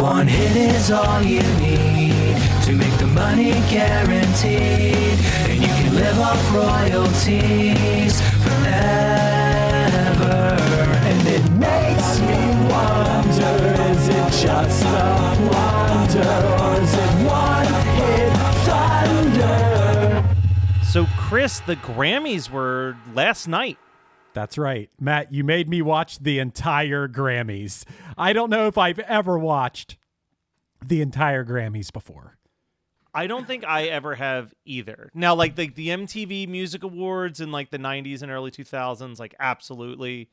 One hit is all you need to make the money guaranteed, and you can live off royalties forever. And it makes me wonder, is it just a wonder, or is it one hit thunder? So, Chris, the Grammys were last night. That's right. Matt, you made me watch the entire Grammys. I don't know if I've ever watched the entire Grammys before. I don't think I ever have either. Now, like the MTV Music Awards in like the 90s and early 2000s, like absolutely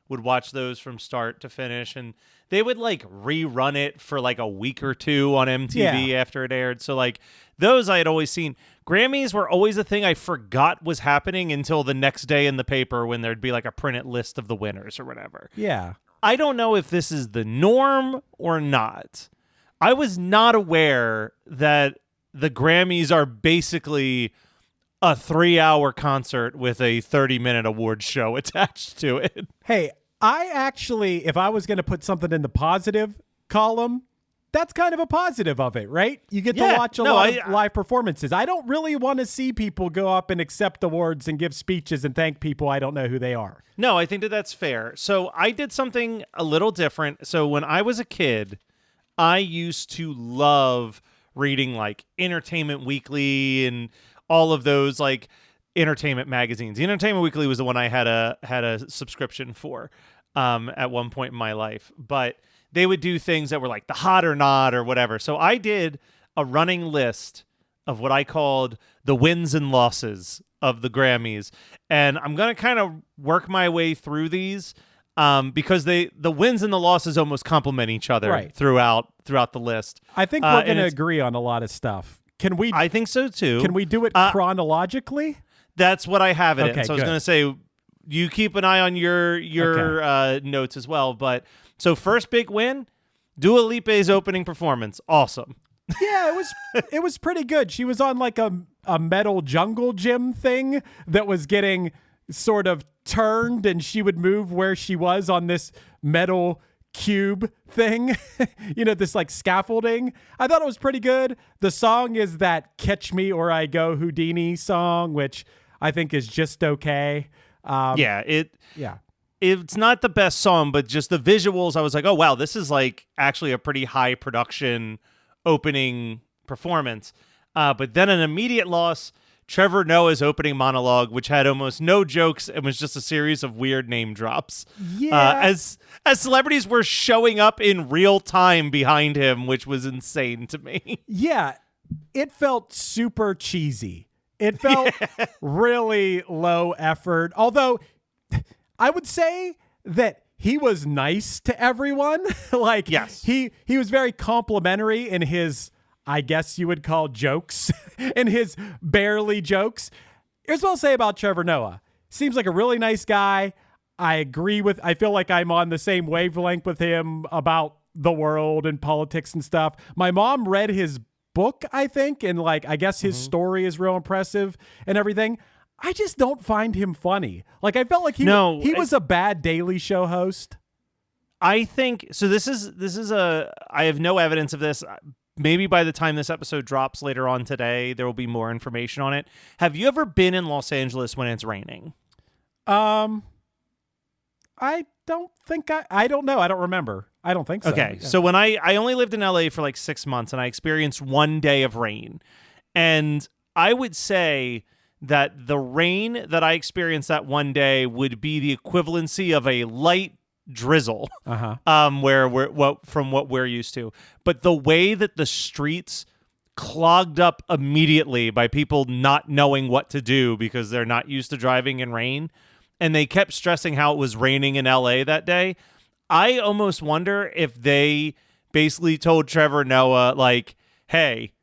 would watch those from start to finish. And they would like rerun it for like a week or two on MTV after it aired. So like those I had always seen. Grammys were always a thing I forgot was happening until the next day in the paper when there'd be like a printed list of the winners or whatever. Yeah. I don't know if this is the norm or not. I was not aware that the Grammys are basically a 3-hour concert with a 30-minute award show attached to it. Hey, I actually, if I was going to put something in the positive column, that's kind of a positive of it, right? You get to watch a lot of live performances. I don't really want to see people go up and accept awards and give speeches and thank people I don't know who they are. No, I think that that's fair. So I did something a little different. So when I was a kid, I used to love reading like Entertainment Weekly and all of those like entertainment magazines. The Entertainment Weekly was the one I had a subscription for at one point in my life. But they would do things that were like the hot or not or whatever. So I did a running list of what I called the wins and losses of the Grammys. And I'm going to kind of work my way through these because the wins and the losses almost complement each other throughout the list. I think we're going to agree on a lot of stuff. Can we? I think so too. Can we do it chronologically? That's what I have it in. Okay, So I was going to say, you keep an eye on your notes as well. But so first big win, Dua Lipa's opening performance. Awesome. Yeah, it was pretty good. She was on like a metal jungle gym thing that was getting sort of turned, and she would move where she was on this metal cube thing, this like scaffolding. I thought it was pretty good. The song is that Catch Me or I Go Houdini song, which I think is just okay. It's not the best song, but just the visuals, I was like, oh, wow, this is like actually a pretty high production opening performance. But then an immediate loss, Trevor Noah's opening monologue, which had almost no jokes and was just a series of weird name drops. Yeah. As celebrities were showing up in real time behind him, which was insane to me. Yeah, it felt super cheesy. It felt really low effort. Although I would say that he was nice to everyone. Like, yes. He was very complimentary in his, I guess you would call, jokes, in his barely jokes. Here's what I'll say about Trevor Noah. Seems like a really nice guy. I feel like I'm on the same wavelength with him about the world and politics and stuff. My mom read his book, I think, and like, I guess his story is real impressive and everything. I just don't find him funny. Like, I felt like he was a bad Daily Show host. I think so. This is I have no evidence of this. Maybe by the time this episode drops later on today, there will be more information on it. Have you ever been in Los Angeles when it's raining? I don't think I don't know. I don't remember. I don't think so. Okay. Yeah. So when I only lived in LA for like 6 months, and I experienced one day of rain, and I would say that the rain that I experienced that one day would be the equivalency of a light drizzle, from what we're used to. But the way that the streets clogged up immediately by people not knowing what to do because they're not used to driving in rain, and they kept stressing how it was raining in LA that day, I almost wonder if they basically told Trevor Noah, like, hey,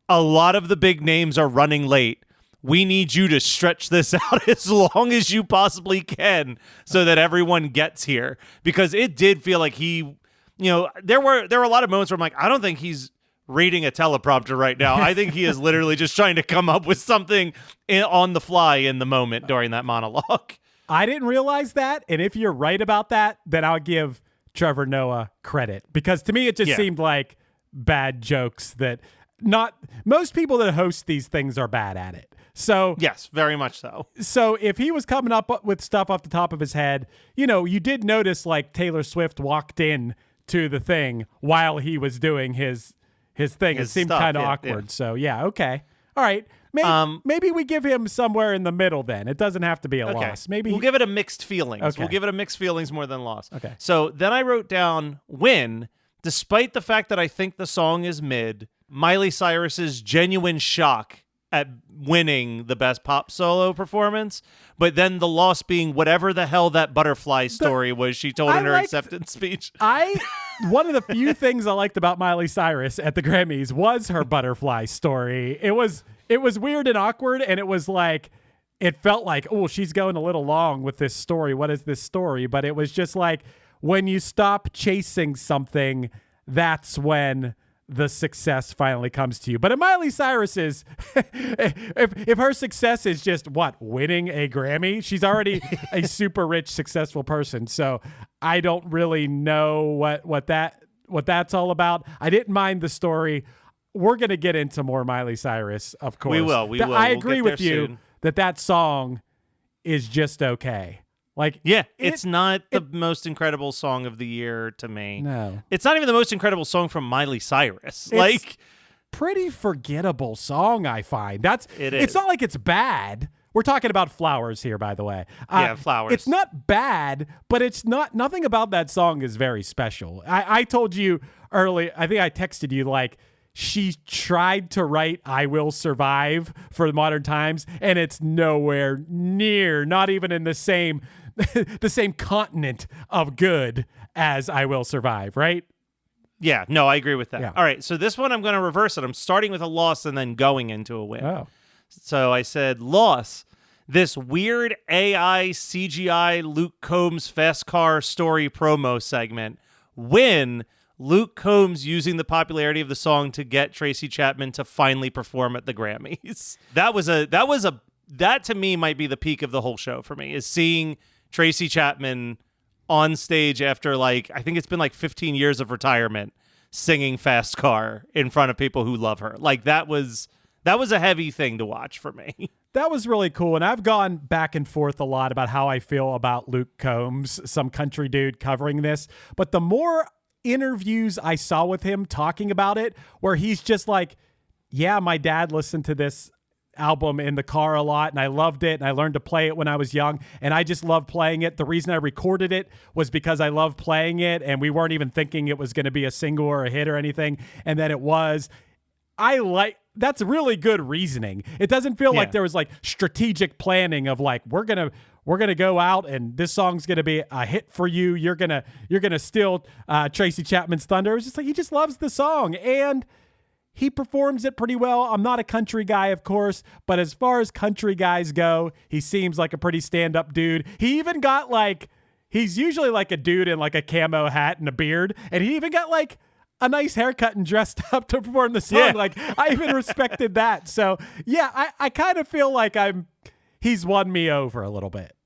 a lot of the big names are running late. We need you to stretch this out as long as you possibly can so that everyone gets here. Because it did feel like he, there were a lot of moments where I'm like, I don't think he's reading a teleprompter right now. I think he is literally just trying to come up with something on the fly in the moment during that monologue. I didn't realize that. And if you're right about that, then I'll give Trevor Noah credit, because to me it just seemed like bad jokes that not most people that host these things are bad at it. So yes, very much so. So if he was coming up with stuff off the top of his head, you did notice like Taylor Swift walked in to the thing while he was doing his thing. It seemed kind of awkward. Yeah. So yeah, okay. All right. Maybe we give him somewhere in the middle then. It doesn't have to be a loss. Maybe we'll give it a mixed feelings. Okay. We'll give it a mixed feelings more than loss. Okay. So then I wrote down win, despite the fact that I think the song is mid, Miley Cyrus's genuine shock at winning the best pop solo performance, but then the loss being whatever the hell that butterfly story was she told in her acceptance speech. One of the few things I liked about Miley Cyrus at the Grammys was her butterfly story. It was weird and awkward, and it felt like, oh, she's going a little long with this story. What is this story? But it was just like, when you stop chasing something, that's when the success finally comes to you. But if Miley Cyrus is, if her success is just winning a Grammy, she's already a super rich, successful person. So I don't really know what that's all about. I didn't mind the story. We're going to get into more Miley Cyrus, of course. We will. I agree with you that song is just okay. It's not the most incredible song of the year to me. No. It's not even the most incredible song from Miley Cyrus. It's pretty forgettable song, I find. It is. It's not like it's bad. We're talking about Flowers here, by the way. Flowers. It's not bad, but nothing about that song is very special. I told you early, I think I texted you she tried to write I Will Survive for modern times, and it's nowhere near, not even in the same continent of good as I Will Survive, right? Yeah, no, I agree with that. Yeah. All right, so this one I'm going to reverse it. I'm starting with a loss and then going into a win. Oh. So I said loss. This weird AI CGI Luke Combs fast car story promo segment. Win. Luke Combs using the popularity of the song to get Tracy Chapman to finally perform at the Grammys. That to me might be the peak of the whole show for me, is seeing Tracy Chapman on stage after I think it's been 15 years of retirement, singing Fast Car in front of people who love her. That was a heavy thing to watch for me. That was really cool. And I've gone back and forth a lot about how I feel about Luke Combs, some country dude covering this. But the more interviews I saw with him talking about it, where he's just my dad listened to this album in the car a lot and I loved it and I learned to play it when I was young and I just loved playing it. The reason I recorded it was because I loved playing it and we weren't even thinking it was going to be a single or a hit or anything, and then it was. That's really good reasoning. It doesn't feel like there was strategic planning of we're gonna go out and this song's gonna be a hit for you. You're gonna steal Tracy Chapman's thunder. It's just he just loves the song and he performs it pretty well. I'm not a country guy, of course, but as far as country guys go, he seems like a pretty stand-up dude. He even got he's usually a dude in a camo hat and a beard, and he even got a nice haircut and dressed up to perform the song. Yeah. I even respected that. So yeah, I kind of feel he's won me over a little bit.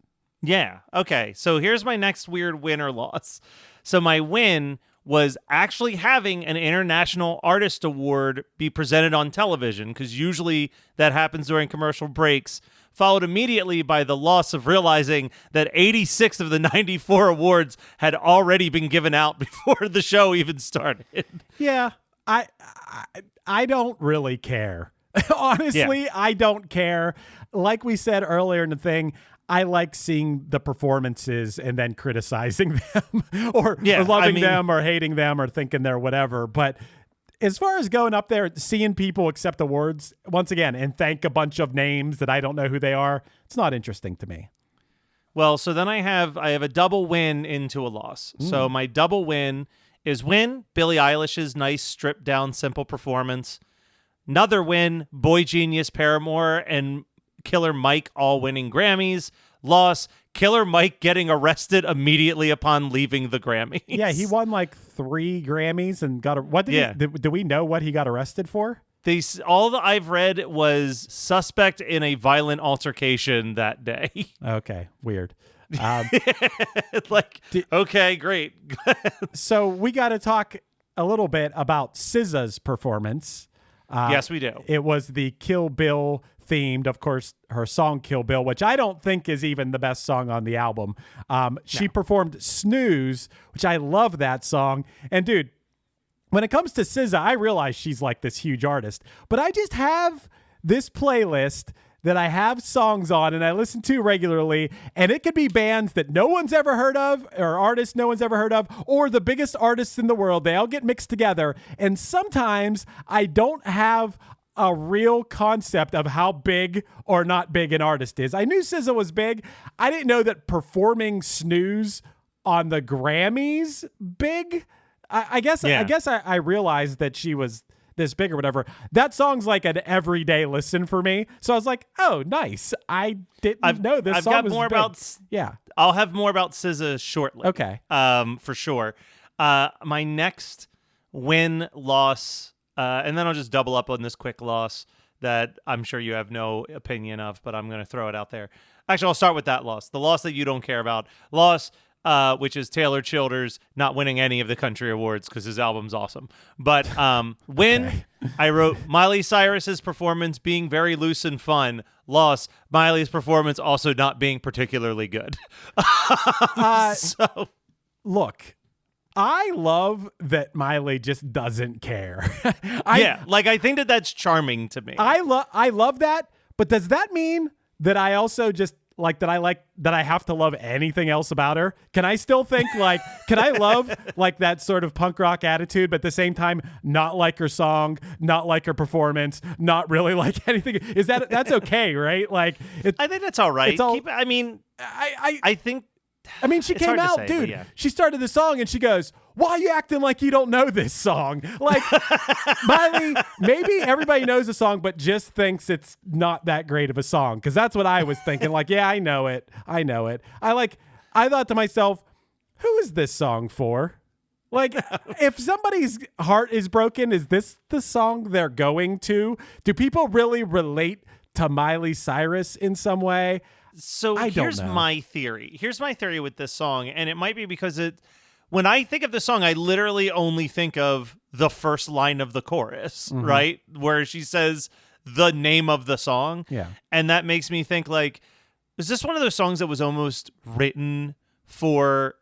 Yeah. Okay. So here's my next weird win or loss. So my win was actually having an International Artist Award be presented on television, because usually that happens during commercial breaks, followed immediately by the loss of realizing that 86 of the 94 awards had already been given out before the show even started. Yeah, I don't really care. Honestly, I don't care. Like we said earlier in the thing, I like seeing the performances and then criticizing them or loving them or hating them or thinking they're whatever. But as far as going up there, seeing people accept awards once again and thank a bunch of names that I don't know who they are, it's not interesting to me. Well, so then I have a double win into a loss. So my double win is win, Billie Eilish's nice stripped down simple performance. Another win, Boy Genius Paramore and Killer Mike all winning Grammys. Loss, Killer Mike getting arrested immediately upon leaving the Grammys. Yeah, he won 3 Grammys and got do we know what he got arrested for? All that I've read was suspect in a violent altercation that day. Okay, weird. Like, okay, great. So we got to talk a little bit about SZA's performance. Yes, we do. It was the Kill Bill themed, of course, her song Kill Bill, which I don't think is even the best song on the album. She performed Snooze, which I love that song. And dude, when it comes to SZA, I realize she's like this huge artist, but I just have this playlist that I have songs on and I listen to regularly, and it could be bands that no one's ever heard of or artists no one's ever heard of or the biggest artists in the world. They all get mixed together, and sometimes I don't have a real concept of how big or not big an artist is. I knew SZA was big. I didn't know that performing Snooze on the Grammys big. I guess I realized that she was this big or whatever. That song's like an everyday listen for me. So I was like, oh, nice. I didn't know this song was big. I'll have more about SZA shortly. Okay. For sure. My next win-loss, and then I'll just double up on this quick loss that I'm sure you have no opinion of, but I'm going to throw it out there. Actually, I'll start with that loss. The loss that you don't care about. Which is Taylor Childers not winning any of the country awards because his album's awesome. But win, I wrote Miley Cyrus's performance being very loose and fun. Loss, Miley's performance also not being particularly good. So, look, I love that Miley just doesn't care. I think that's charming to me. I love that, but does that mean that I also just that I have to love anything else about her? Can I still think can I love that sort of punk rock attitude, but at the same time not like her song, not like her performance, not really like anything? That's okay, right? I think that's all right. I mean, she came out, dude. Yeah. She started the song and she goes, "Why are you acting like you don't know this song?" Miley, maybe everybody knows the song, but just thinks it's not that great of a song. Because that's what I was thinking. Yeah, I know it. I thought to myself, who is this song for? If somebody's heart is broken, is this the song they're going to? Do people really relate to Miley Cyrus in some way? So here's my theory. Here's my theory with this song, and it might be because when I think of the song, I literally only think of the first line of the chorus, right? Where she says the name of the song. Yeah. And that makes me think is this one of those songs that was almost written for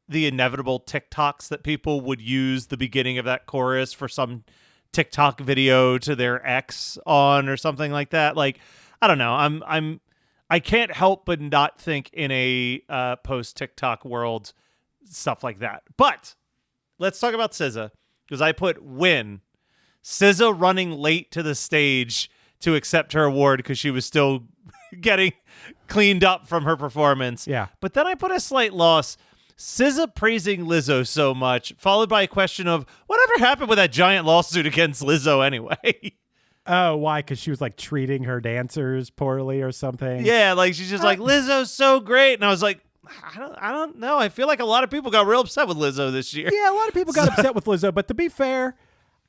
the inevitable TikToks that people would use the beginning of that chorus for some TikTok video to their ex on or something like that? I don't know. I can't help but not think in a post-TikTok world stuff like that. But let's talk about SZA, because I put win. SZA running late to the stage to accept her award because she was still getting cleaned up from her performance. Yeah. But then I put a slight loss. SZA praising Lizzo so much, followed by a question of whatever happened with that giant lawsuit against Lizzo anyway. Oh, why? Because she was treating her dancers poorly or something? Yeah, she's just Lizzo's so great. And I was like, I don't know. I feel like a lot of people got real upset with Lizzo this year. Yeah, a lot of people got upset with Lizzo. But to be fair,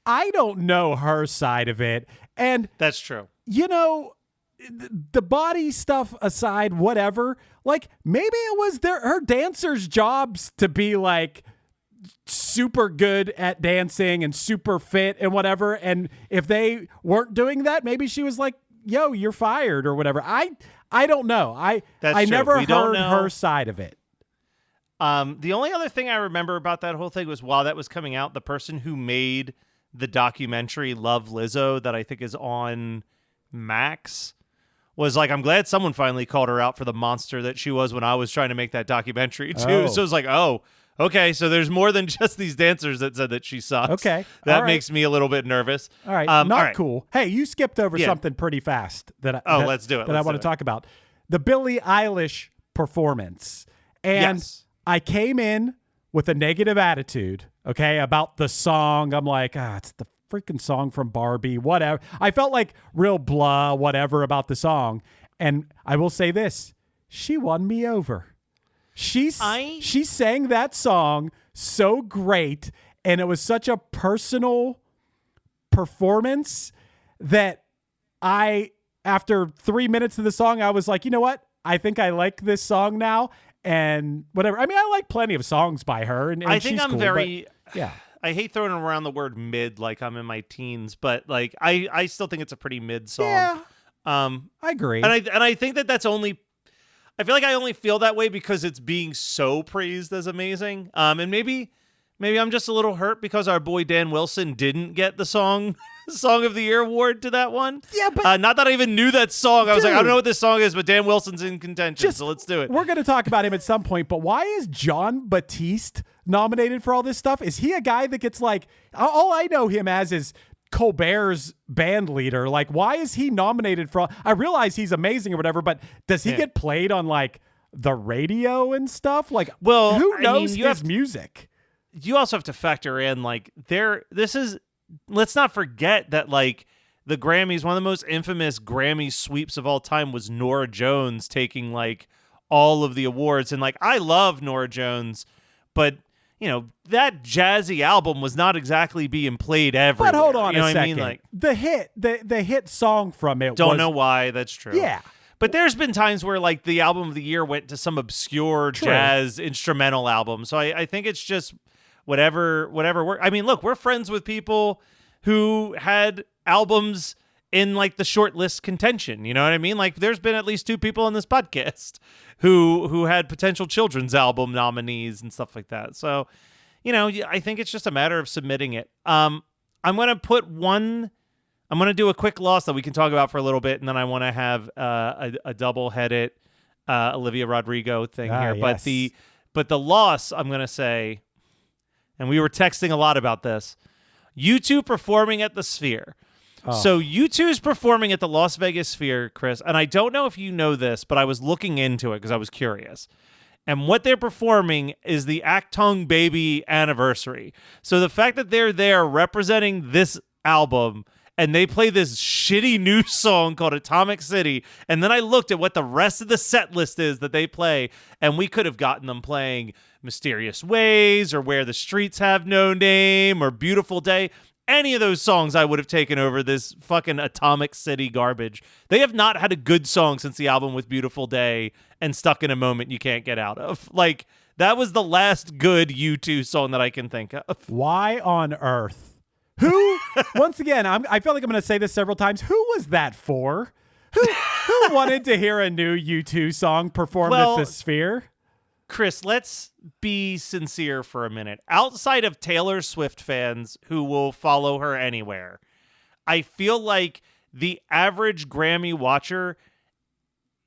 I don't know her side of it. And that's true. The body stuff aside, whatever, maybe it was her dancers' jobs to be super good at dancing and super fit and whatever. And if they weren't doing that, maybe she was like, yo, you're fired or whatever. I don't know. I never heard her side of it. The only other thing I remember about that whole thing was while that was coming out, the person who made the documentary Love Lizzo that I think is on Max was I'm glad someone finally called her out for the monster that she was when I was trying to make that documentary too. Oh. So it's okay, so there's more than just these dancers that said that she sucks. Okay. That makes me a little bit nervous. All right. Cool. Hey, you skipped over something pretty fast let's do it. That I want to talk about. The Billie Eilish performance. And I came in with a negative attitude, okay, about the song. I'm it's the freaking song from Barbie, whatever. I felt real blah, whatever about the song. And I will say this, she won me over. She sang that song so great, and it was such a personal performance that after 3 minutes of the song, I was like, you know what? I think I like this song now. and whatever. I mean, I like plenty of songs by her, and I think she's I'm cool, very. but, yeah. I hate throwing around the word mid like I'm in my teens, but like I still think it's a pretty mid song. Yeah, I agree. And I think that's only. I feel like I only feel that way because it's being so praised as amazing. And maybe I'm just a little hurt because our boy Dan Wilson didn't get the Song of the Year award to that one. Yeah, but not that I even knew that song. I was like, I dude, don't know what this song is, but Dan Wilson's in contention, so let's do it. We're going to talk about him at some point, but why is John Batiste nominated for all this stuff? Is he a guy that gets like, all I know him as is Colbert's band leader? Like, why is he nominated for? I realize he's amazing or whatever, but does he get played on like the radio and stuff? Like, well, who knows his music? You also have to factor in like let's not forget that like the Grammys, one of the most infamous Grammy sweeps of all time was Norah Jones taking like all of the awards. And like, I love Norah Jones, but you know, that jazzy album was not exactly being played everywhere. But hold on you know a second. I mean? Like, the hit song from it don't know why. That's true. Yeah. But there's been times where like the album of the year went to some obscure jazz instrumental album. So I think it's just whatever work. I mean, look, we're friends with people who had albums in like the short list contention. You know what I mean? Like there's been at least 2 people on this podcast who had potential children's album nominees and stuff like that. So, you know, I think it's just a matter of submitting it. I'm going to do a quick loss that we can talk about for a little bit, and then I want to have a double-headed Olivia Rodrigo thing here. Yes. But the loss, I'm going to say, and we were texting a lot about this, U2 performing at the Sphere. Oh. So U2 is performing at the Las Vegas Sphere, Chris, and I don't know if you know this, but I was looking into it because I was curious. And what they're performing is the Actung Baby anniversary. So the fact that they're there representing this album and they play this shitty new song called Atomic City, and then I looked at what the rest of the set list is that they play, and we could have gotten them playing Mysterious Ways or Where the Streets Have No Name or Beautiful Day. Any of those songs I would have taken over this fucking Atomic City garbage. They have not had a good song since the album with Beautiful Day and Stuck in a Moment You Can't Get Out of. Like, that was the last good U2 song that I can think of. Why on earth? Who, once again, I feel like I'm going to say this several times. Who was that for? Who wanted to hear a new U2 song performed at the Sphere? Chris, let's be sincere for a minute. Outside of Taylor Swift fans who will follow her anywhere, I feel like the average Grammy watcher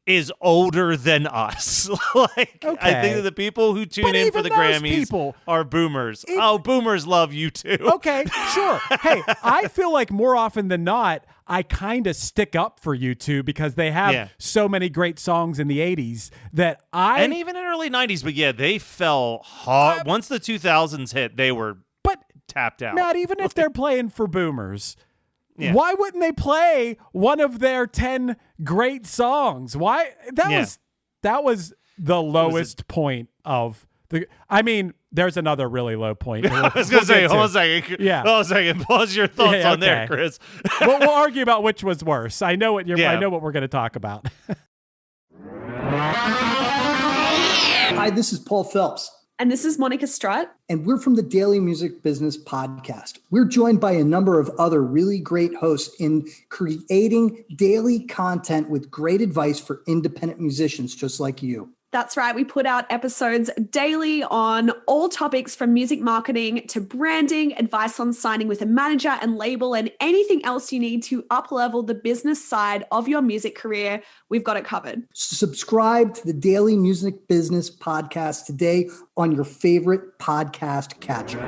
is older than us. Like, okay. I think that the people who tune in for the Grammys are boomers. Boomers love you too. Okay, sure. Hey, I feel like more often than not, I kind of stick up for U2 because they have so many great songs in the 80s that and even in early 90s, but yeah, they fell hard. Once the 2000s hit, they were tapped out. Matt, even if they're playing for boomers, why wouldn't they play one of their 10 great songs? Why? That was the lowest point of the. I mean, there's another really low point. I was going to say, hold on a second. Yeah. Hold on a second. Pause your thoughts on there, Chris. we'll argue about which was worse. I know what I know what we're going to talk about. Hi, this is Paul Phelps. And this is Monica Strutt. And we're from the Daily Music Business Podcast. We're joined by a number of other really great hosts in creating daily content with great advice for independent musicians just like you. That's right. We put out episodes daily on all topics from music marketing to branding, advice on signing with a manager and label, and anything else you need to up-level the business side of your music career. We've got it covered. Subscribe to the Daily Music Business Podcast today on your favorite podcast catcher.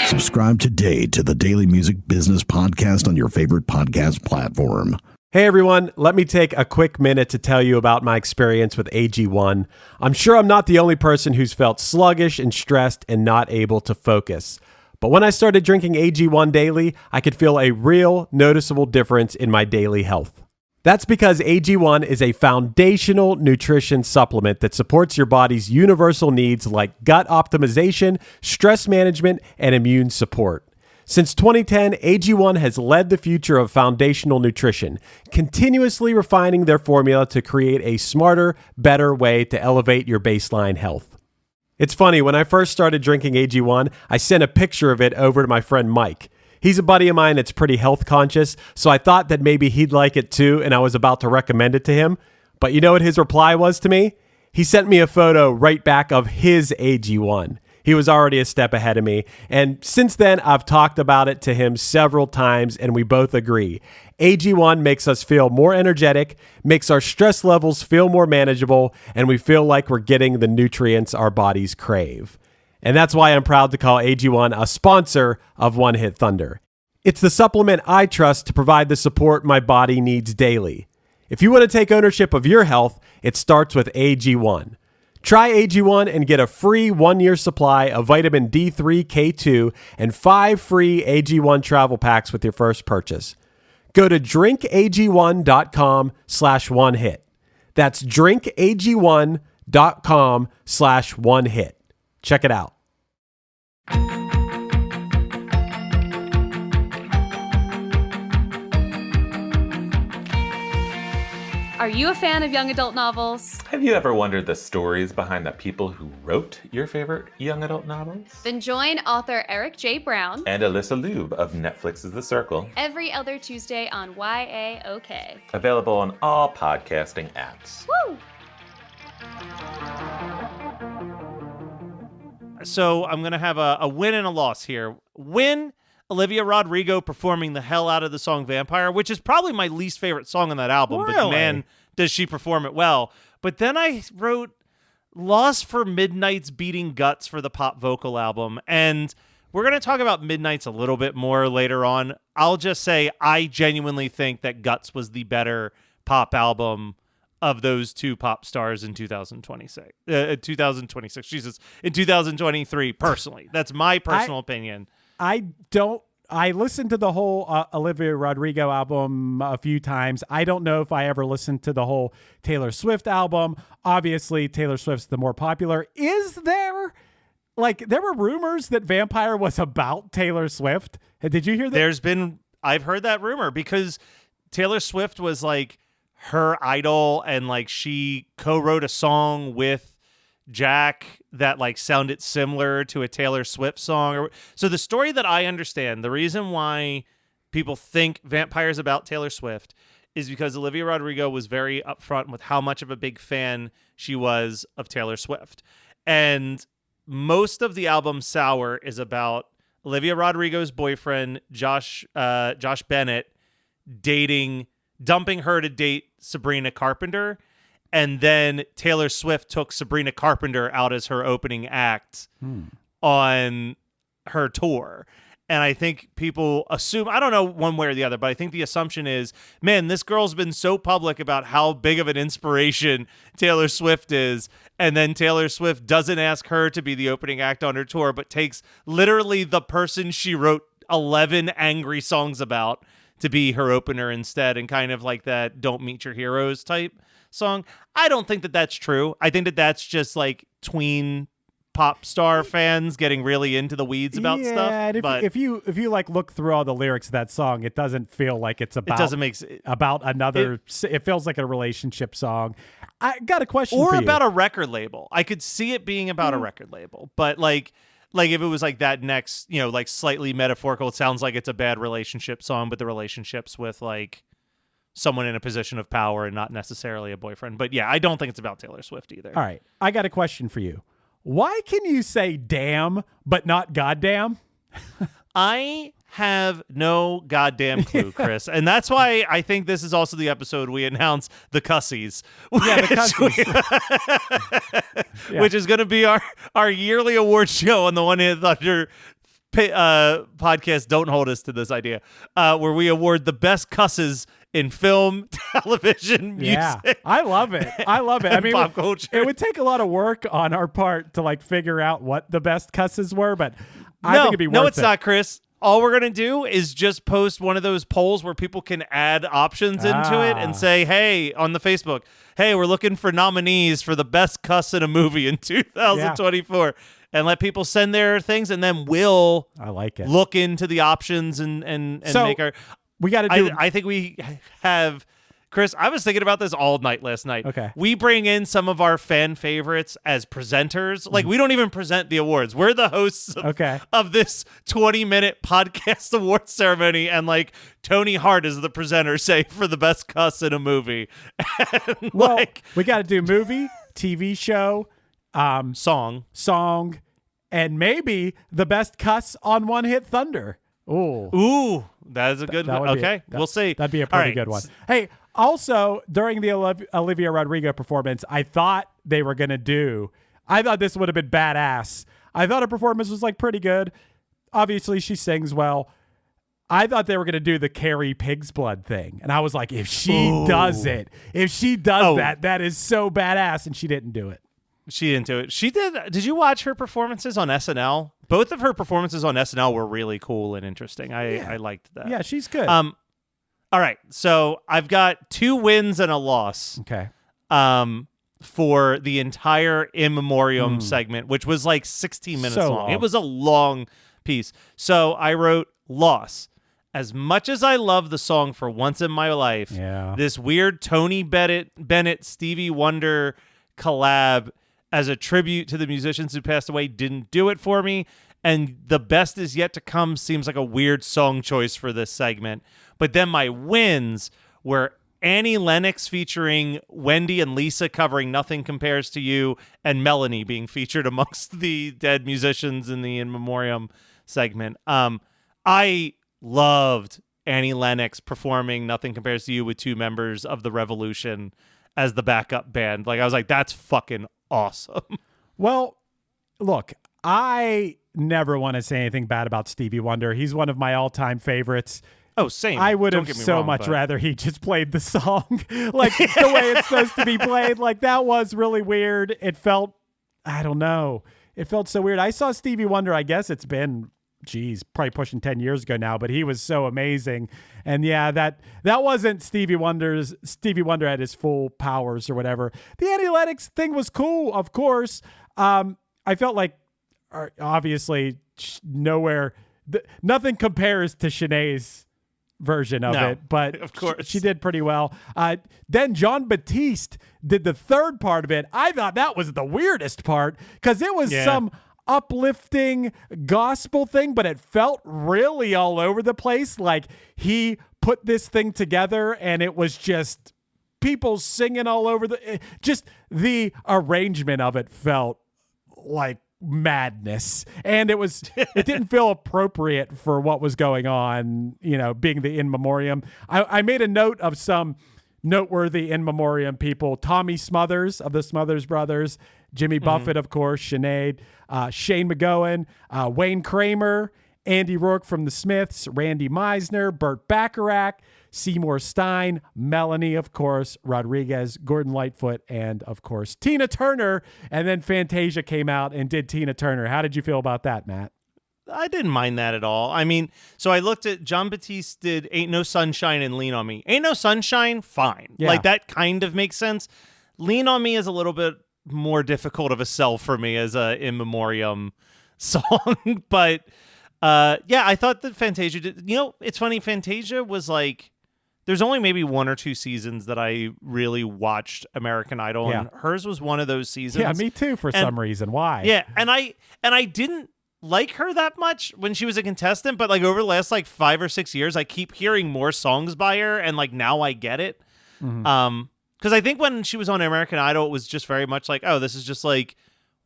Subscribe today to the Daily Music Business Podcast on your favorite podcast platform. Hey everyone, let me take a quick minute to tell you about my experience with AG1. I'm sure I'm not the only person who's felt sluggish and stressed and not able to focus. But when I started drinking AG1 daily, I could feel a real noticeable difference in my daily health. That's because AG1 is a foundational nutrition supplement that supports your body's universal needs like gut optimization, stress management, and immune support. Since 2010, AG1 has led the future of foundational nutrition, continuously refining their formula to create a smarter, better way to elevate your baseline health. It's funny, when I first started drinking AG1, I sent a picture of it over to my friend Mike. He's a buddy of mine that's pretty health conscious, so I thought that maybe he'd like it too, and I was about to recommend it to him. But you know what his reply was to me? He sent me a photo right back of his AG1. He was already a step ahead of me. And since then, I've talked about it to him several times, and we both agree. AG1 makes us feel more energetic, makes our stress levels feel more manageable, and we feel like we're getting the nutrients our bodies crave. And that's why I'm proud to call AG1 a sponsor of One Hit Thunder. It's the supplement I trust to provide the support my body needs daily. If you want to take ownership of your health, it starts with AG1. Try AG1 and get a free 1-year supply of vitamin D3, K2, and 5 free AG1 travel packs with your first purchase. Go to drinkag1.com/onehit. That's drinkag1.com/onehit. Check it out. Are you a fan of young adult novels? Have you ever wondered the stories behind the people who wrote your favorite young adult novels? Then join author Eric J. Brown And Alyssa Lube of Netflix's The Circle. every other Tuesday on YAOK. Available on all podcasting apps. Woo! So I'm going to have a win and a loss here. Win, Olivia Rodrigo performing the hell out of the song Vampire, which is probably my least favorite song on that album. But Really? man, does she perform it well. But then I wrote loss for Midnight's Beating Guts for the pop vocal album. And we're going to talk about Midnight's a little bit more later on. I'll just say I genuinely think that Guts was the better pop album of those two pop stars in 2026. 2026, Jesus, in 2023, personally. That's my personal opinion. I listened to the whole Olivia Rodrigo album a few times. I don't know if I ever listened to the whole Taylor Swift album. Obviously, Taylor Swift's the more popular. Is there, there were rumors that Vampire was about Taylor Swift. Did you hear that? I've heard that rumor because Taylor Swift was her idol and she co-wrote a song with Jack that sounded similar to a Taylor Swift song. So the story that I understand, the reason why people think Vampire's about Taylor Swift is because Olivia Rodrigo was very upfront with how much of a big fan she was of Taylor Swift. And most of the album Sour is about Olivia Rodrigo's boyfriend, Josh Bennett, dumping her to date Sabrina Carpenter. And then Taylor Swift took Sabrina Carpenter out as her opening act on her tour. And I think people assume, I don't know one way or the other, but I think the assumption is, man, this girl's been so public about how big of an inspiration Taylor Swift is. And then Taylor Swift doesn't ask her to be the opening act on her tour, but takes literally the person she wrote 11 angry songs about to be her opener instead. And kind of like that Don't Meet Your Heroes type song. I don't think that that's true. I think that that's just tween pop star fans getting really into the weeds about stuff. And if you look through all the lyrics of that song, it doesn't feel like it's about. It doesn't make about another. It feels like a relationship song. I got a question or for you. about a record label. I could see it being about a record label, but if it was that next, slightly metaphorical, it sounds like it's a bad relationship song, but the relationship's with someone in a position of power and not necessarily a boyfriend. But yeah, I don't think it's about Taylor Swift either. All right. I got a question for you. Why can you say damn, but not goddamn? I have no goddamn clue, Chris. And that's why I think this is also the episode we announce the Cussies. Yeah, the Cussies. Which is going to be our yearly award show on the One Hit Thunder podcast. Don't hold us to this idea, where we award the best cusses in film, television, music. Yeah, I love it. I mean, pop culture. It would take a lot of work on our part to figure out what the best cusses were, but I think it'd be worth it. No, it's not, Chris. All we're going to do is just post one of those polls where people can add options into it and say, hey, on the Facebook, hey, we're looking for nominees for the best cuss in a movie in 2024. and let people send their things, and then we'll I like it. look into the options and So, make our. We got to do. I think we have. Chris, I was thinking about this all night last night. Okay. We bring in some of our fan favorites as presenters. Like, we don't even present the awards. We're the hosts of this 20-minute podcast award ceremony, and, like, Tony Hart is the presenter, say, for the best cuss in a movie. And, well, we got to do movie, TV show, song, and maybe the best cuss on One Hit Thunder. Ooh, that is a good one. Okay, we'll see. That'd be a pretty good one. Hey, also, during the Olivia Rodrigo performance, I thought they were going to do, I thought this would have been badass. I thought her performance was, like, pretty good. Obviously, she sings well. I thought they were going to do the Carrie Pig's Blood thing. And I was like, if she does it, that is so badass. And she didn't do it. She didn't do it. She did. Did you watch her performances on SNL? Both of her performances on SNL were really cool and interesting. I liked that. Yeah, she's good. All right. So I've got 2 wins and a loss. Okay. For the entire In Memoriam segment, which was like 16 minutes long. It was a long piece. So I wrote loss. As much as I love the song For Once in My Life, this weird Tony Bennett, Stevie Wonder collab as a tribute to the musicians who passed away didn't do it for me. And The Best Is Yet to Come seems like a weird song choice for this segment. But then my wins were Annie Lennox featuring Wendy and Lisa covering Nothing Compares to You, and Melanie being featured amongst the dead musicians in the In Memoriam segment. I loved Annie Lennox performing Nothing Compares to You with 2 members of The Revolution as the backup band. Like, I was like, that's fucking awesome. Well, look, I never want to say anything bad about Stevie Wonder. He's one of my all-time favorites. Oh, same. I would have so much rather he just played the song like the way it's supposed to be played. Like, that was really weird. It felt, I don't know. It felt so weird. I saw Stevie Wonder, I guess it's been, probably pushing 10 years ago now, but he was so amazing. And yeah, that wasn't Stevie Wonder at his full powers or whatever. The Annie Lennox thing was cool, of course. I felt like, obviously, nothing compares to Shanae's version of it, but of course she did pretty well. Then John Batiste did the third part of it. I thought that was the weirdest part because it was some uplifting gospel thing, but it felt really all over the place. Like, he put this thing together and it was just people singing all over just the arrangement of it felt like madness, and it didn't feel appropriate for what was going on, being the In Memoriam. I made a note of some noteworthy In Memoriam people: Tommy Smothers of the Smothers Brothers, Jimmy Buffett, of course, Sinead, Shane McGowan, Wayne Kramer, Andy Rourke from the Smiths, Randy Meisner, Burt Bacharach, Seymour Stein, Melanie, of course, Rodriguez, Gordon Lightfoot, and, of course, Tina Turner. And then Fantasia came out and did Tina Turner. How did you feel about that, Matt? I didn't mind that at all. I mean, so I looked at John Batiste did Ain't No Sunshine and Lean on Me. Ain't No Sunshine, fine. Yeah. Like, that kind of makes sense. Lean on Me is a little bit more difficult of a sell for me as a In Memoriam song. But, I thought that Fantasia did. It's funny. Fantasia was like, there's only maybe 1 or 2 seasons that I really watched American Idol, and hers was one of those seasons. Yeah, me too, for some reason. Why? Yeah, and I didn't like her that much when she was a contestant, but like over the last like 5 or 6 years, I keep hearing more songs by her, and like now I get it. Because I think when she was on American Idol, it was just very much like, oh, this is just like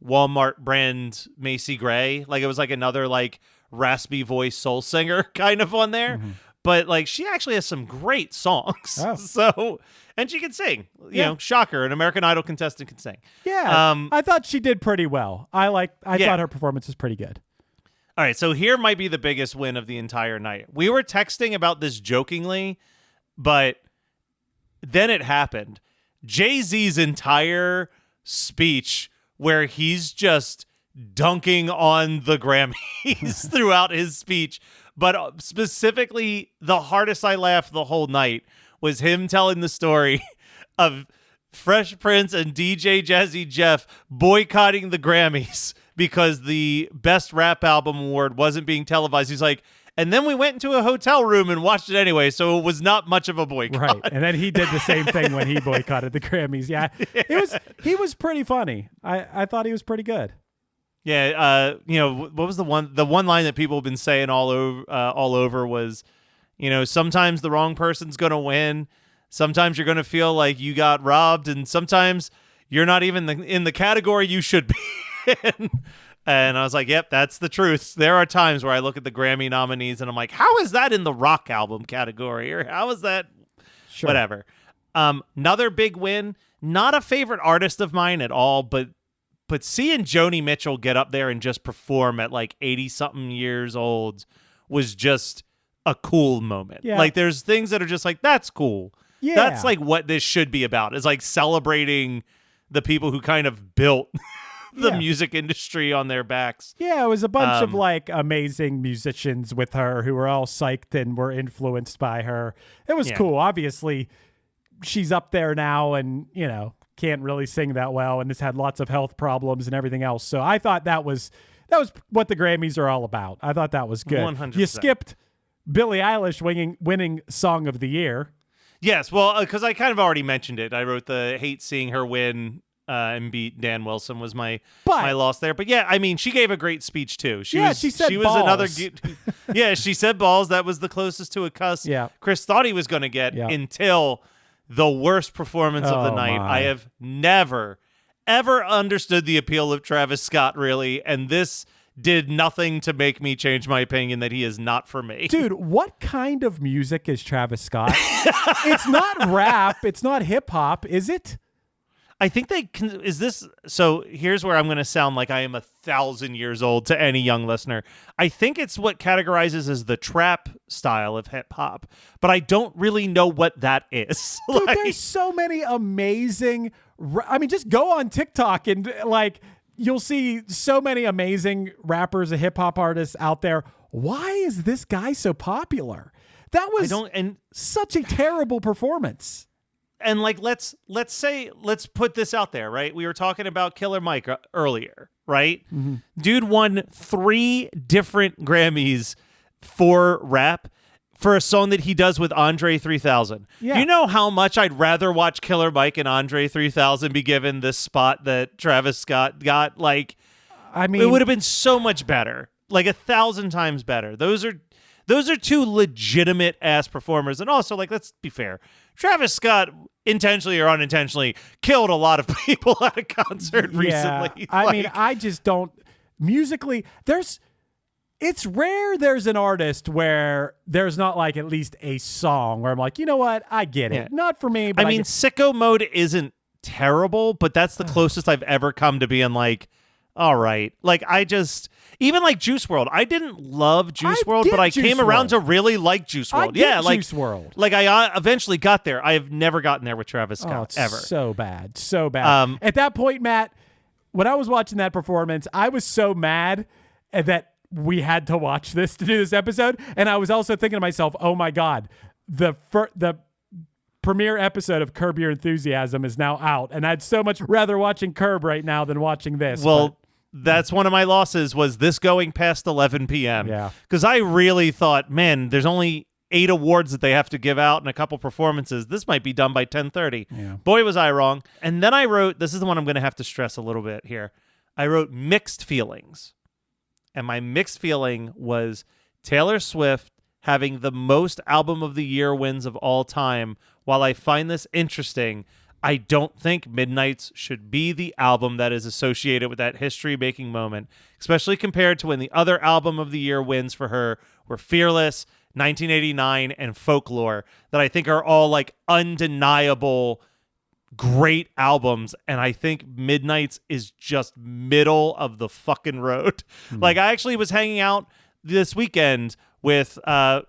Walmart brand Macy Gray. Like, it was like another like raspy voice soul singer kind of on there. But like, she actually has some great songs. Oh. So, and she can sing. You know, shocker, an American Idol contestant can sing. Yeah, I thought she did pretty well. I thought her performance was pretty good. All right, so here might be the biggest win of the entire night. We were texting about this jokingly, but then it happened. Jay-Z's entire speech where he's just dunking on the Grammys throughout his speech, but specifically the hardest I laughed the whole night was him telling the story of Fresh Prince and DJ Jazzy Jeff boycotting the Grammys because the Best Rap Album Award wasn't being televised. He's like, and then we went into a hotel room and watched it anyway, so it was not much of a boycott. Right. And then he did the same thing when he boycotted the Grammys. Yeah. He was pretty funny. I thought he was pretty good. Yeah, what was the one line that people have been saying all over was, sometimes the wrong person's going to win. Sometimes you're going to feel like you got robbed, and sometimes you're not even in the category you should be in. And I was like, yep, that's the truth. There are times where I look at the Grammy nominees and I'm like, how is that in the rock album category? Or how is that? Sure. Whatever. Another big win. Not a favorite artist of mine at all, but seeing Joni Mitchell get up there and just perform at like 80-something years old was just a cool moment. Yeah. Like there's things that are just like, that's cool. Yeah. That's like what this should be about, is like celebrating the people who kind of built the music industry on their backs. Yeah, it was a bunch of like amazing musicians with her who were all psyched and were influenced by her. It was cool. Obviously, she's up there now and, can't really sing that well and has had lots of health problems and everything else. So I thought that was what the Grammys are all about. I thought that was good. 100%. You skipped Billie Eilish winning Song of the Year. Yes, well, because I kind of already mentioned it. I wrote the hate seeing her win and beat Dan Wilson was my loss there. But yeah, I mean, she gave a great speech too. She said balls. She said balls. That was the closest to a cuss Chris thought he was going to get until the worst performance of the night. I have never, ever understood the appeal of Travis Scott, really, and this did nothing to make me change my opinion that he is not for me. Dude, what kind of music is Travis Scott? It's not rap. It's not hip hop, is it? I think so here's where I'm going to sound like I am 1,000 years old to any young listener. I think it's what categorizes as the trap style of hip hop, but I don't really know what that is. Dude, there's so many amazing, just go on TikTok and like, you'll see so many amazing rappers and hip hop artists out there. Why is this guy so popular? That was such a terrible performance. And like, let's put this out there, right? We were talking about Killer Mike earlier, right? Mm-hmm. Dude won 3 different Grammys for rap for a song that he does with Andre 3000. Yeah. You know how much I'd rather watch Killer Mike and Andre 3000 be given this spot that Travis Scott got? Like, I mean, it would have been so much better, like 1,000 times better. Those are 2 legitimate ass performers. And also, like, let's be fair, Travis Scott intentionally or unintentionally killed a lot of people at a concert recently. I mean, I just don't musically. It's rare there's an artist where there's not like at least a song where I'm like, you know what, I get it. Yeah. Not for me. But Sicko Mode isn't terrible, but that's the closest I've ever come to being like, all right. Like, even like Juice WRLD. I didn't love Juice WRLD, but I came around to really like Juice WRLD. Juice WRLD. Like I eventually got there. I have never gotten there with Travis Scott ever. So bad. So bad. At that point, Matt, when I was watching that performance, I was so mad that we had to watch this to do this episode. And I was also thinking to myself, oh my God, the premiere episode of Curb Your Enthusiasm is now out. And I'd so much rather watching Curb right now than watching this. Well, that's one of my losses, was this going past 11 p.m. Yeah. Because I really thought, man, there's only 8 awards that they have to give out and a couple performances. This might be done by 10:30. Yeah. Boy, was I wrong. And then I wrote, this is the one I'm going to have to stress a little bit here. I wrote mixed feelings. And my mixed feeling was Taylor Swift having the most Album of the Year wins of all time. While I find this interesting, I don't think Midnight's should be the album that is associated with that history-making moment, especially compared to when the other Album of the Year wins for her were Fearless, 1989, and Folklore, that I think are all like undeniable great albums, and I think Midnight's is just middle of the fucking road. Like, I actually was hanging out this weekend with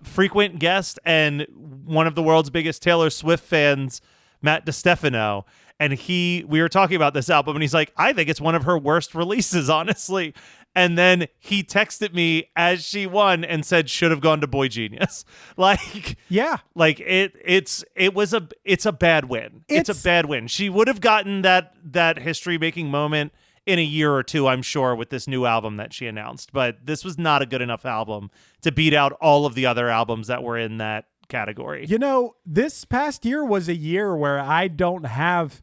frequent guest and one of the world's biggest Taylor Swift fans, Matt DiStefano, and we were talking about this album, and he's like, I think it's one of her worst releases, honestly. And then he texted me as she won and said, should have gone to Boy Genius. Like, yeah, like it's a bad win. It's a bad win. She would have gotten that history making moment in a year or two, I'm sure, with this new album that she announced. But this was not a good enough album to beat out all of the other albums that were in that category. You know, this past year was a year where I don't have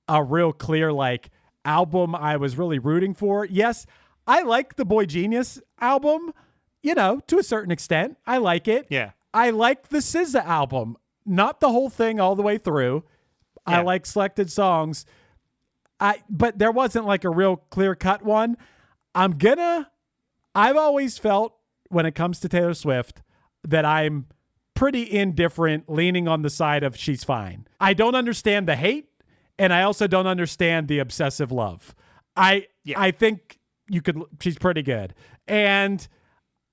a real clear like album I was really rooting for. Yes, I like the Boy Genius album, you know, to a certain extent. I like it. Yeah. I like the SZA album, not the whole thing all the way through. Yeah. I like selected songs. But there wasn't like a real clear-cut one. I've always felt when it comes to Taylor Swift that I'm pretty indifferent, leaning on the side of she's fine. I don't understand the hate, and I also don't understand the obsessive love. I think she's pretty good. And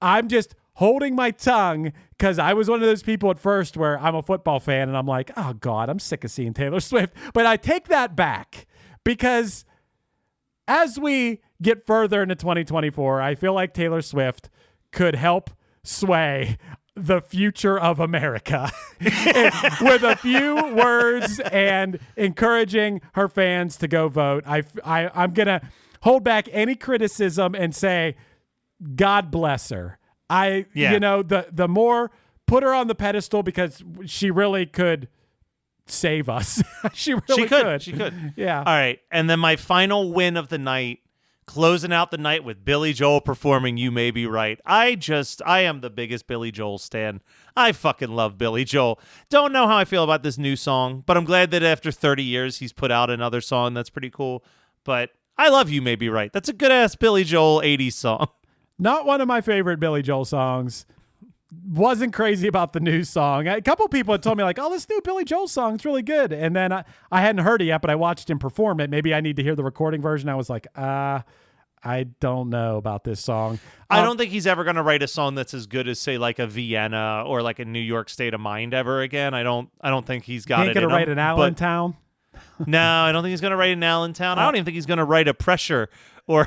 I'm just holding my tongue because I was one of those people at first where I'm a football fan and I'm like, oh God, I'm sick of seeing Taylor Swift. But I take that back because as we get further into 2024, I feel like Taylor Swift could help sway the future of America with a few words and encouraging her fans to go vote. I'm going to hold back any criticism and say, God bless her. You know, the more put her on the pedestal because she really could save us. She could. She could. Yeah. All right. And then my final win of the night, closing out the night with Billy Joel performing You May Be Right. I am the biggest Billy Joel stan. I fucking love Billy Joel. Don't know how I feel about this new song, but I'm glad that after 30 years he's put out another song that's pretty cool. But I love You May Be Right. That's a good-ass Billy Joel 80s song. Not one of my favorite Billy Joel songs. Wasn't crazy about the new song. A couple people had told me like, oh, this new Billy Joel song is really good. And then I hadn't heard it yet, but I watched him perform it. Maybe I need to hear the recording version. I was like, I don't know about this song. I don't think he's ever going to write a song that's as good as, say, like a Vienna or like a New York State of Mind ever again. I don't think he's got he ain't it gonna in write him, an Allentown. No, I don't think he's going to write an Allentown. I don't even think he's going to write a Pressure or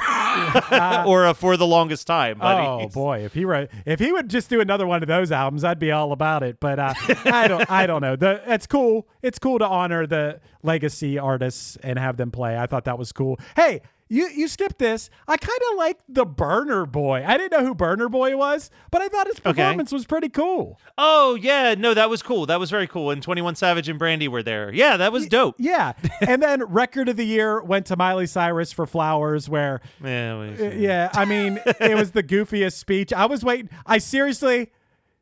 or a For the Longest Time. Oh boy, if he would just do another one of those albums, I'd be all about it. But I don't know. It's cool. It's cool to honor the legacy artists and have them play. I thought that was cool. Hey, you skipped this. I kind of like the Burner Boy. I didn't know who Burner Boy was, but I thought his performance was pretty cool. Oh, yeah. No, that was cool. That was very cool. And 21 Savage and Brandy were there. Yeah, that was dope. Yeah. And then Record of the Year went to Miley Cyrus for Flowers, where, I mean, it was the goofiest speech. I was waiting.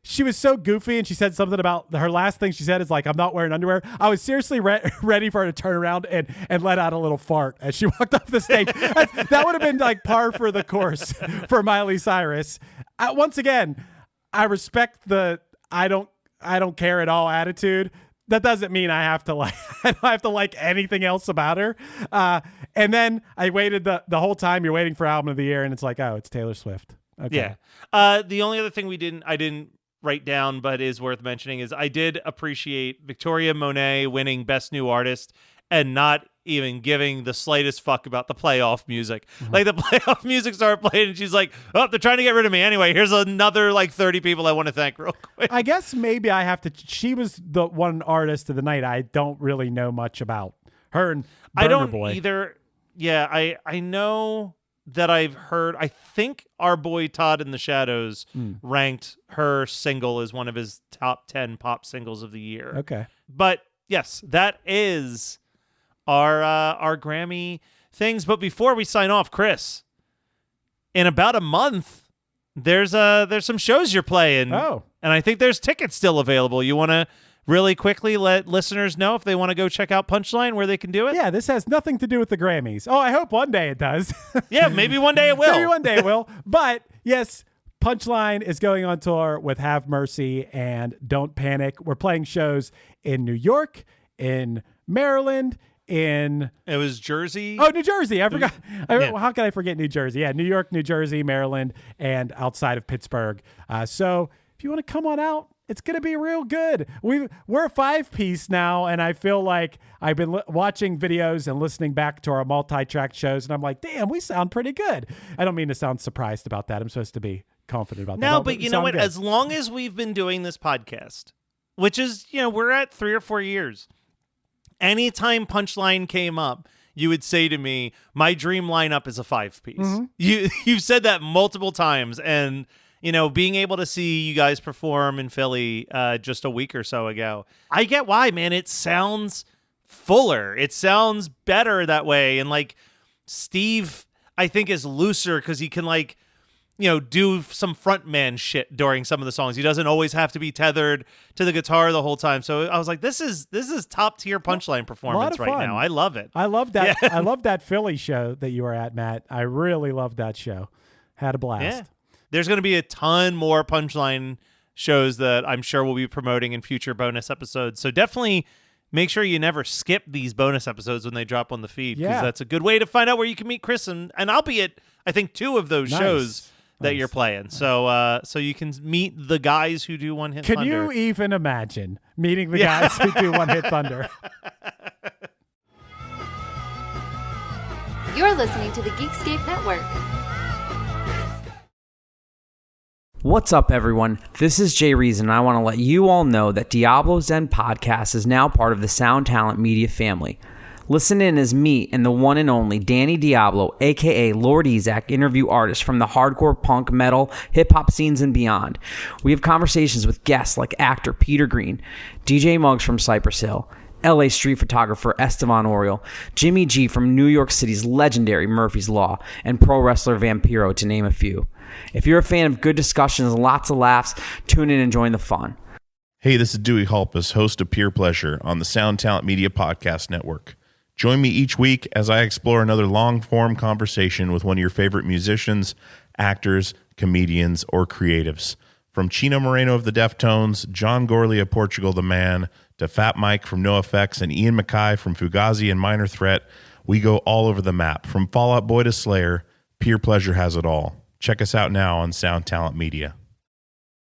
She was so goofy, and she said something about her last thing she said is like, I'm not wearing underwear. I was seriously ready for her to turn around and let out a little fart as she walked off the stage. That would have been like par for the course for Miley Cyrus. Once again, I respect the I don't care at all attitude. That doesn't mean I have to like I don't have to like anything else about her. And then I waited the whole time you're waiting for Album of the Year, and it's like, oh, it's Taylor Swift. Okay. Yeah. The only other thing I didn't write down, but is worth mentioning, is I did appreciate Victoria Monet winning Best New Artist and not even giving the slightest fuck about the playoff music. Mm-hmm. Like the playoff music started playing and she's like, oh, they're trying to get rid of me. Anyway, here's another like 30 people I want to thank real quick. I guess maybe I have to, she was the one artist of the night I don't really know much about. Her and Burner I don't Boy. either. Yeah, I know that I've heard, I think our boy Todd in the Shadows ranked her single as one of his top 10 pop singles of the year. Okay. But yes, that is our Grammy things. But before we sign off, Chris, in about a month, there's some shows you're playing. Oh. And I think there's tickets still available. You want to really quickly let listeners know if they want to go check out Punchline, where they can do it? Yeah, this has nothing to do with the Grammys. Oh, I hope one day it does. Yeah, maybe one day it will. Maybe one day it will. But yes, Punchline is going on tour with Have Mercy and Don't Panic. We're playing shows in New York, in Maryland, in... It was Jersey. Oh, New Jersey. I forgot. How can I forget New Jersey? Yeah, New York, New Jersey, Maryland, and outside of Pittsburgh. So if you want to come on out, it's going to be real good. We're a 5-piece now, and I feel like I've been watching videos and listening back to our multi-track shows, and I'm like, damn, we sound pretty good. I don't mean to sound surprised about that. I'm supposed to be confident about that. No, but you know what? Good. As long as we've been doing this podcast, which is, we're at 3 or 4 years, anytime Punchline came up, you would say to me, my dream lineup is a 5-piece. You've said that multiple times. And, being able to see you guys perform in Philly just a week or so ago, I get why, man. It sounds fuller. It sounds better that way. And like Steve, I think, is looser because he can do some frontman shit during some of the songs. He doesn't always have to be tethered to the guitar the whole time. So I was like, this is top tier punchline performance right now. I love it. I love that. Yeah. I love that Philly show that you were at, Matt. I really loved that show. Had a blast. Yeah. There's going to be a ton more punchline shows that I'm sure we'll be promoting in future bonus episodes. So definitely make sure you never skip these bonus episodes when they drop on the feed, because that's a good way to find out where you can meet Chris. And I'll be at, I think, 2 of those shows that you're playing. Nice. So you can meet the guys who do One Hit Thunder. Can you even imagine meeting the guys who do One Hit Thunder? You're listening to the Geekscape Network. What's up, everyone? This is Jay Reason, and I want to let you all know that Diablo's Den Podcast is now part of the Sound Talent Media family. Listen in as me and the one and only Danny Diablo, a.k.a. Lord Ezak, interview artists from the hardcore, punk, metal, hip-hop scenes and beyond. We have conversations with guests like actor Peter Green, DJ Muggs from Cypress Hill, LA street photographer Estevan Oriol, Jimmy G from New York City's legendary Murphy's Law, and pro wrestler Vampiro, to name a few. If you're a fan of good discussions and lots of laughs, tune in and join the fun. Hey, this is Dewey Halpus, host of Peer Pleasure on the Sound Talent Media Podcast Network. Join me each week as I explore another long-form conversation with one of your favorite musicians, actors, comedians, or creatives. From Chino Moreno of the Deftones, John Gorley of Portugal the Man, to Fat Mike from NoFX and Ian MacKaye from Fugazi and Minor Threat, we go all over the map. From Fall Out Boy to Slayer, Peer Pleasure has it all. Check us out now on Sound Talent Media.